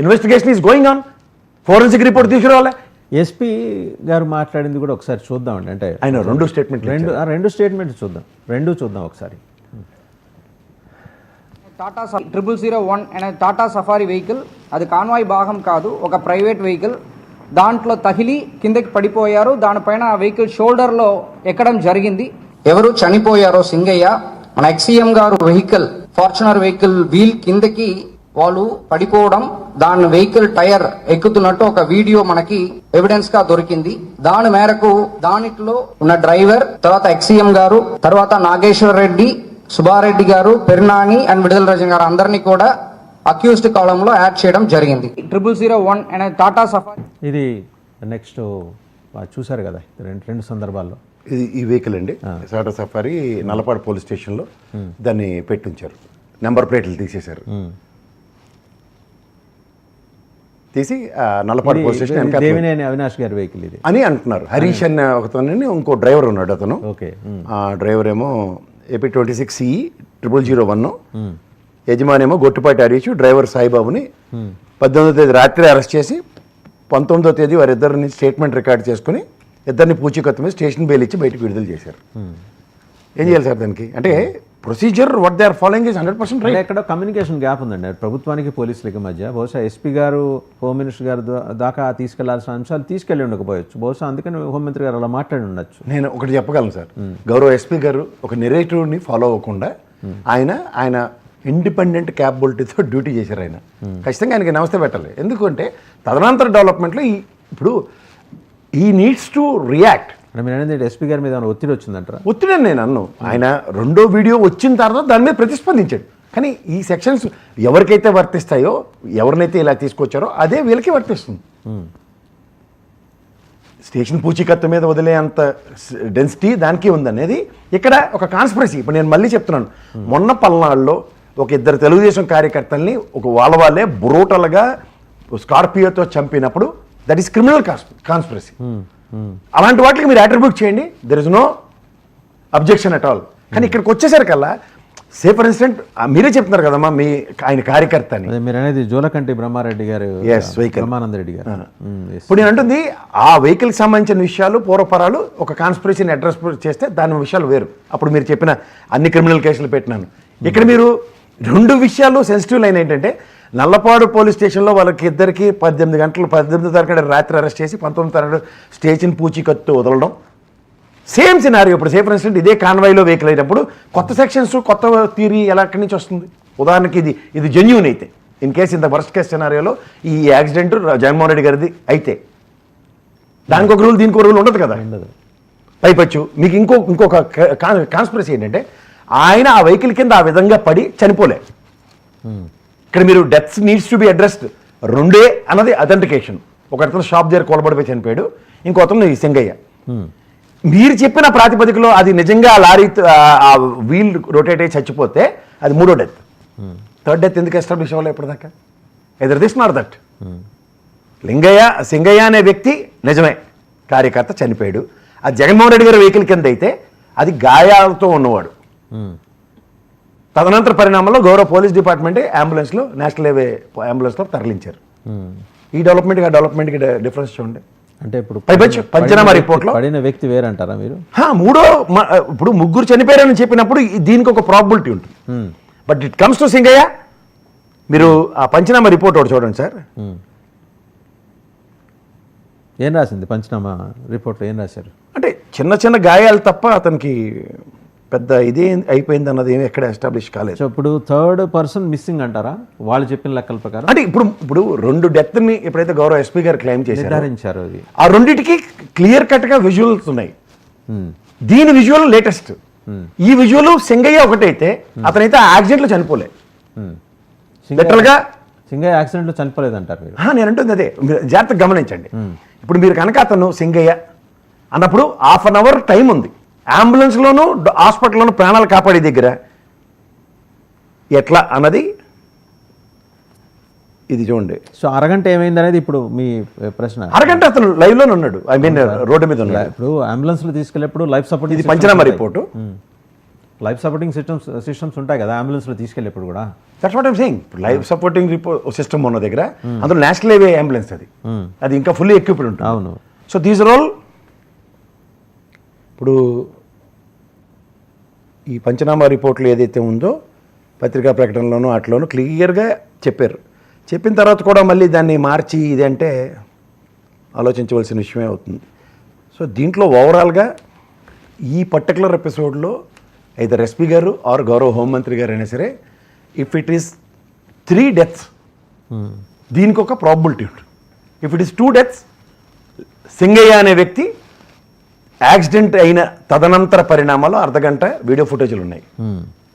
Investigation is going on. Forensic report తీసుకురావాలి. SP గారు మాట్లాడింది కూడా ఒకసారి చూద్దామండి. అంటే ఆయన రెండు స్టేట్మెంట్స్ చూద్దాం ఒకసారి. టాటా 0001 అనే టాటా సఫారీ వెహికల్, అది కాన్వాయ్ భాగం కాదు, ఒక ప్రైవేట్ వెహికల్. దాంట్లో తగిలి కిందకి పడిపోయారు. దానిపైన ఆ వెహికల్ షోల్డర్లో ఎక్కడం జరిగింది. ఎవరు చనిపోయారో సింగయ్య, మన ఎక్సీఎం గారు వెహికల్ ఫార్చునర్ వెహికల్ వీల్ కిందకి వాళ్ళు పడిపోవడం, దాని వెహికల్ టైర్ ఎక్కుతున్నట్టు ఒక వీడియో మనకి ఎవిడెన్స్ గా దొరికింది. దాని మేరకు దానిలో ఉన్న డ్రైవర్, తర్వాత ఎక్సీఎం గారు, తర్వాత నాగేశ్వర రెడ్డి, సుబ్బారెడ్డి గారు, పెర్నాని అండ్ విడుదల రజన్ గారు అందరినీ కూడా అక్యూజ్డ్ కాలం లో యాడ్ చేయడం జరిగింది. 0001 అనే టాటా సఫారీ ఇది నెక్స్ట్ చూసారు కదా రెండు సందర్భాల్లో. ఇది ఈ వెహికల్ అండి, టాటా సఫారీ నల్లపాడు పోలీస్ స్టేషన్లో దాన్ని పెట్టించారు. నెంబర్ ప్లేట్లు తీసేశారు. తీసి నల్లపాడు పోలీస్ స్టేషన్ దేవినేని అవినాష్ గారి వెహికల్ ఇది అని అంటున్నారు. హరీష్ అనే ఒకతోని ఇంకో డ్రైవర్ ఉన్నాడు. అతను ఆ డ్రైవర్ ఏమో ఏపీ 26CE 0001, యజమానేమో గొట్టుపాటి హరీష్, డ్రైవర్ సాయిబాబుని 18వ తేదీ రాత్రి అరెస్ట్ చేసి 19వ తేదీ వారిద్దరిని స్టేట్మెంట్ రికార్డ్ చేసుకుని ఇద్దరిని పూచీకత్తు మీద స్టేషన్ బెయిల్ ఇచ్చి బయటకు విడుదల చేశారు. ఏం చేయాలి సార్ దానికి? అంటే procedure what they are following is 100% right. ఎక్కడ కమ్యూనికేషన్ గ్యాప్ ఉందండి ప్రభుత్వానికి పోలీసులకి మధ్య. బహుశా ఎస్పీ గారు హోమ్ మినిస్టర్ గారు దాకా తీసుకెళ్లాల్సిన అంశాలు తీసుకెళ్ళి ఉండకపోవచ్చు. బహుశా అందుకని హోంమంత్రి గారు అలా మాట్లాడి ఉండొచ్చు. నేను ఒకటి చెప్పగలను సార్, గౌరవ ఎస్పీ గారు ఒక నెరేటివ్ని ఫాలో అవ్వకుండా ఆయన ఇండిపెండెంట్ క్యాపబిలిటీతో డ్యూటీ చేశారు. ఆయన ఖచ్చితంగా ఆయనకి నమస్తే పెట్టాలి. ఎందుకంటే తదనంతర డెవలప్మెంట్లో ఇప్పుడు ఈ నీడ్స్ టు రియాక్ట్. మీరు ఎస్పీ గారి మీద ఒత్తిడి వచ్చిందంటారా? ఒత్తిడి అని నేను అన్ను. ఆయన రెండో వీడియో వచ్చిన తర్వాత దాని మీద ప్రతిస్పందించాడు. కానీ ఈ సెక్షన్స్ ఎవరికైతే వర్తిస్తాయో, ఎవరినైతే ఇలా తీసుకొచ్చారో అదే వీళ్ళకి వర్తిస్తుంది. స్టేషన్ పూచీకత్తు మీద వదిలే అంత డెన్సిటీ దానికి ఉందనేది ఇక్కడ ఒక కాన్స్పిరసీ. ఇప్పుడు నేను మళ్ళీ చెప్తున్నాను, మొన్న పల్నాడులో ఒక ఇద్దరు తెలుగుదేశం కార్యకర్తల్ని ఒక వాళ్ళే బ్రూటల్గా స్కార్పియోతో చంపినప్పుడు దట్ ఈస్ క్రిమినల్ కాన్స్పిరసీ. అలాంటి వాటికి మీరు అట్రిబ్యూట్ చేయండి, there is no objection at all. కానీ ఇక్కడికి వచ్చేసరికల్లా సే ఫర్ ఇన్స్టెంట్ మీరే చెప్తున్నారు కదమ్మా మీ ఆయన కార్యకర్త అని. మీరు అనేది జోలకంటి బ్రహ్మారెడ్డి గారు, బ్రహ్మానంద రెడ్డి గారు. ఇప్పుడు నేను అంటుంది ఆ వెహికల్కి సంబంధించిన విషయాలు పూర్వపరాలు ఒక కాన్స్పిరసీని అడ్రస్ చేస్తే దాని విషయాలు వేరు. అప్పుడు మీరు చెప్పిన అన్ని క్రిమినల్ కేసులు పెట్టినాను. ఇక్కడ మీరు రెండు విషయాలు సెన్సిటివ్ లైన్ ఏంటంటే, నల్లపాడు పోలీస్ స్టేషన్లో వాళ్ళకి ఇద్దరికి 18వ తారీఖు రాత్రి అరెస్ట్ చేసి 19వ తారీఖు స్టేషన్ పూచీకత్తు వదలడం. సేమ్ సినారియో ఇప్పుడు సే ఫర్ ఇన్స్టెంట్ ఇదే కాన్వాయ్లో వెహికల్ అయినప్పుడు కొత్త సెక్షన్స్, కొత్త థియరీ ఎలా అక్కడి నుంచి వస్తుంది? ఉదాహరణకి ఇది జెన్యూన్ అయితే, ఇన్ కేసు ఇంత వర్స్ట్ కేసు సినారియోలో ఈ యాక్సిడెంట్ జగన్మోహన్ రెడ్డి గారిది అయితే దానికి ఒక రూల్, దీనికి ఒక రూల్ ఉండదు కదా. పైపచ్చు మీకు ఇంకొక కాన్స్పిరసీ ఏంటంటే, ఆయన ఆ వెహికల్ కింద ఆ విధంగా పడి చనిపోలే. ఇక్కడ మీరు deaths needs to be addressed రెండే అన్నది అథెంటికేషన్. ఒక అతను షాప్ దగ్గర కూలబడిపోయి చనిపోయాడు, ఇంకో అతను ఈ సింగయ్య. మీరు చెప్పిన ప్రాతిపదికలో అది నిజంగా లారీ ఆ వీల్ రొటేట్ అయ్యి చచ్చిపోతే అది మూడో డెత్. థర్డ్ డెత్ ఎందుకు ఎస్టాబ్లిష్ అవ్వాలి ఇప్పటిదాకా? Either this nor that. Singayya అనే వ్యక్తి నిజమే కార్యకర్త చనిపోయాడు. అది జగన్మోహన్ రెడ్డి గారి వెహికల్ కింద అయితే అది గాయాలతో ఉన్నవాడు. తదనంతర పరిణామంలో గౌరవ పోలీస్ డిపార్ట్మెంటే అంబులెన్స్లో, నేషనల్ హైవే అంబులెన్స్లో తరలించారు. ఈ డెవలప్మెంట్కి ఆ డెవలప్మెంట్కి డిఫరెన్స్ చూడండి. అంటే ఇప్పుడు పంచనామా రిపోర్ట్లో పడిన వ్యక్తి వేరంటారా మీరు? ఇప్పుడు ముగ్గురు చనిపోయారని చెప్పినప్పుడు దీనికి ఒక ప్రాబిలిటీ ఉంటుంది. But it comes to Singayya, మీరు ఆ పంచనామా రిపోర్ట్ ఒకటి చూడండి సార్. ఏం రాసింది పంచనామా రిపోర్ట్లో? ఏం రాశారు అంటే చిన్న చిన్న గాయాలు తప్ప అతనికి పెద్ద ఇదే అయిపోయింది అన్నది ఏమి ఎక్కడ ఎస్టాబ్లిష్ కాలేదు. సో ఇప్పుడు థర్డ్ పర్సన్ మిస్సింగ్ అంటారా వాళ్ళు చెప్పిన లెక్కల ప్రకారం? అంటే ఇప్పుడు రెండు డెత్ని ఎప్పుడైతే గౌరవ ఎస్పీ గారు క్లెయిమ్ చేశారు, నిర్ధారించారు, అది ఆ రెండింటికి క్లియర్ కట్గా విజువల్స్ ఉన్నాయి. దీని విజువల్ లేటెస్ట్. ఈ విజువల్ సింగయ్య ఒకటైతే అతనైతే యాక్సిడెంట్లో చనిపోలే. లిటరల్గా సింగయ్య యాక్సిడెంట్లో చనిపోలేదంటారు మీరు? నేను అంటుంది అదే, జాగ్రత్తగా గమనించండి. ఇప్పుడు మీరు కనుక అతను సింగయ్య అన్నప్పుడు 1/2 hour టైం ఉంది. అంబులెన్స్లోను హాస్పిటల్లోనూ ప్రాణాలు కాపాడే దగ్గర ఎట్లా అన్నది ఇది చూడండి. సో అరగంట ఏమైంది అనేది ఇప్పుడు మీ ప్రశ్న. అరగంట అతను లైవ్లోనే ఉన్నాడు, ఐ మీన్ రోడ్డు మీద ఉన్నాడు. ఇప్పుడు అంబులెన్స్లో తీసుకెళ్ళేప్పుడు లైఫ్ సపోర్ట్, ఇది పంచనామా రిపోర్టు. లైఫ్ సపోర్టింగ్ సిస్టమ్స్ ఉంటాయి కదా అంబులెన్స్లో తీసుకెళ్ళేప్పుడు కూడా. That's what I'm saying. ఇప్పుడు లైఫ్ సపోర్టింగ్ సిస్టమ్ ఉన్న దగ్గర అందులో నేషనల్ హైవే అంబులెన్స్ అది ఇంకా ఫుల్లీ ఎక్విప్డ్ ఉంటుంది. అవును. So these are all. ఇప్పుడు ఈ పంచనామా రిపోర్ట్లు ఏదైతే ఉందో పత్రికా ప్రకటనలోనూ వాటిలోనూ క్లియర్గా చెప్పారు. చెప్పిన తర్వాత కూడా మళ్ళీ దాన్ని మార్చి ఇది అంటే ఆలోచించవలసిన విషయమే అవుతుంది. సో దీంట్లో ఓవరాల్గా ఈ పర్టికులర్ ఎపిసోడ్లో ఐదర్ ఎస్పీ గారు ఆర్ గౌరవ హోంమంత్రి గారు అయినా సరే, ఇఫ్ ఇట్ ఈస్ 3 deaths దీనికి ఒక ప్రాబిలిటీ ఉంటుంది. If it is 2 deaths, Singayya అనే వ్యక్తి యాక్సిడెంట్ అయిన తదనంతర పరిణామాలు అర్ధగంట వీడియో ఫుటేజ్లు ఉన్నాయి.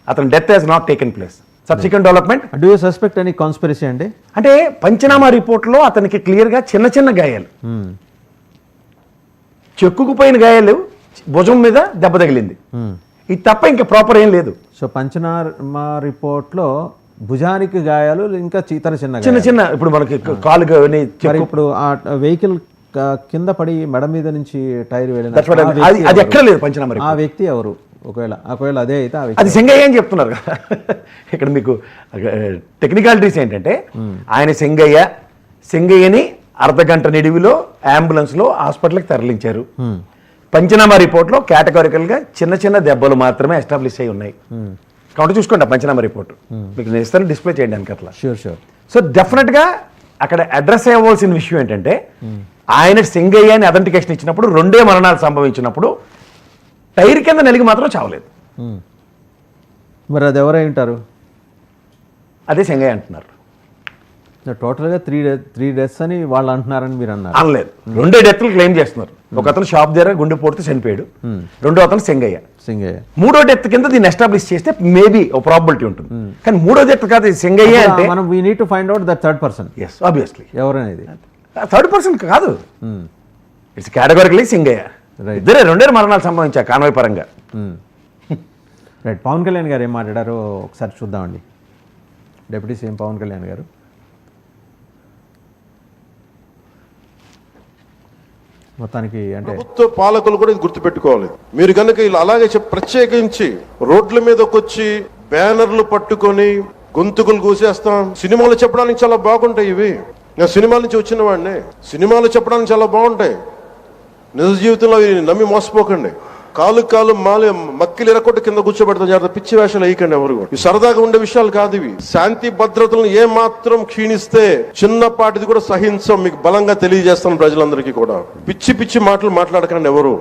అతని death has not taken place. Subsequent development. Do you suspect any conspiracy అండి? అంటే పంచనామా రిపోర్ట్లో అతనికి క్లియర్గా చిన్న చిన్న గాయాలు, చెక్కుకుపోయిన గాయాలు, భుజం మీద దెబ్బ తగిలింది, ఇది తప్ప ఇంకా ప్రాపర్ ఏం లేదు. సో పంచనామా రిపోర్ట్లో భుజానికి గాయాలు, ఇంకా ఇతర చిన్న చిన్న చిన్న ఇప్పుడు మనకి కాలు మరి ఇప్పుడు ఆ వెహికల్ కింద పడి మెడ మీద నుంచి టైర్ అది ఎక్కడ లేదు పంచనామా. ఆ వ్యక్తి ఎవరు? ఒకవేళ అదే అయితే అది సింగయ్య అని చెప్తున్నారు కదా. ఇక్కడ మీకు టెక్నికాలిటీస్ ఏంటంటే ఆయన సింగయ్యని అర్ధగంట నిడివిలో అంబులెన్స్లో హాస్పిటల్కి తరలించారు. పంచనామా రిపోర్ట్లో కేటగారికల్గా చిన్న చిన్న దెబ్బలు మాత్రమే ఎస్టాబ్లిష్ అయి ఉన్నాయి. కాబట్టి చూసుకోండి ఆ పంచనామా రిపోర్ట్ మీకు నేను ఇస్తాను, డిస్ప్లే చేయడానికి అట్లా. షూర్. సో డెఫినెట్గా అక్కడ అడ్రస్ అవ్వాల్సిన విషయం ఏంటంటే ఆయన సింగయ్య అని అథెంటికేషన్ ఇచ్చినప్పుడు 2 మరణాలు సంభవించినప్పుడు టైర్ కింద నలిగి మాత్రం చావలేదు. మరి అది ఎవరై ఉంటారు? అదే సింగయ్య అంటున్నారు. టోటల్గా 3 deaths అని వాళ్ళు అంటున్నారని మీరు అన్నారు. అనలేదు, 2 డెత్లు క్లెయిమ్ చేస్తున్నారు. ఒక అతను షాప్ దగ్గర గుండెపోటుతో చనిపోయాడు, రెండో అతను సింగయ్య. మూడో డెత్ కింద దీన్ని ఎస్టాబ్లిష్ చేస్తే మేబీ ఒక ప్రాబిలిటీ ఉంటుంది. కానీ మూడో డెత్ కాదు సింగయ్య అంటే మనం we need to find out that third person. Yes obviously. ఎవరనేది థర్డ్ పర్సన్ కాదు, ఇట్స్ కేటగారికలీ సింగయ్య. ఇద్దరే 2 మరణాలు సంభవించాయి కాన్వాయ్ పరంగా. రైట్. పవన్ కళ్యాణ్ గారు ఏం మాట్లాడారో ఒకసారి చూద్దామండి. డిప్యూటీ సీఎం పవన్ కళ్యాణ్ గారు మొత్తానికి అంటే ప్రభుత్వ పాలకులు కూడా ఇది గుర్తుపెట్టుకోవాలి. మీరు కనుక ఇలా అలాగే ప్రత్యేకించి రోడ్ల మీదకి వచ్చి బ్యానర్లు పట్టుకొని గొంతుకులు కూసేస్తాం, సినిమాలు చెప్పడానికి చాలా బాగుంటాయి ఇవి. నేను సినిమాల నుంచి వచ్చిన వాడిని, సినిమాలు చెప్పడానికి చాలా బాగుంటాయి. నిజ జీవితంలో నమ్మి మోసపోకండి. కాలు మాలి మక్కిలు ఎరకొట్టు కింద కూర్చోబెడతాం. జాగ్రత్త, పిచ్చి వేషాలు వేయకండి ఎవరు కూడా. సరదాగా ఉండే విషయాలు కాదు ఇవి. శాంతి భద్రతలను ఏ మాత్రం క్షీణిస్తే చిన్నపాటిది కూడా సహించం. మీకు బలంగా తెలియజేస్తాను ప్రజలందరికీ కూడా. పిచ్చి మాటలు మాట్లాడకండి ఎవరు.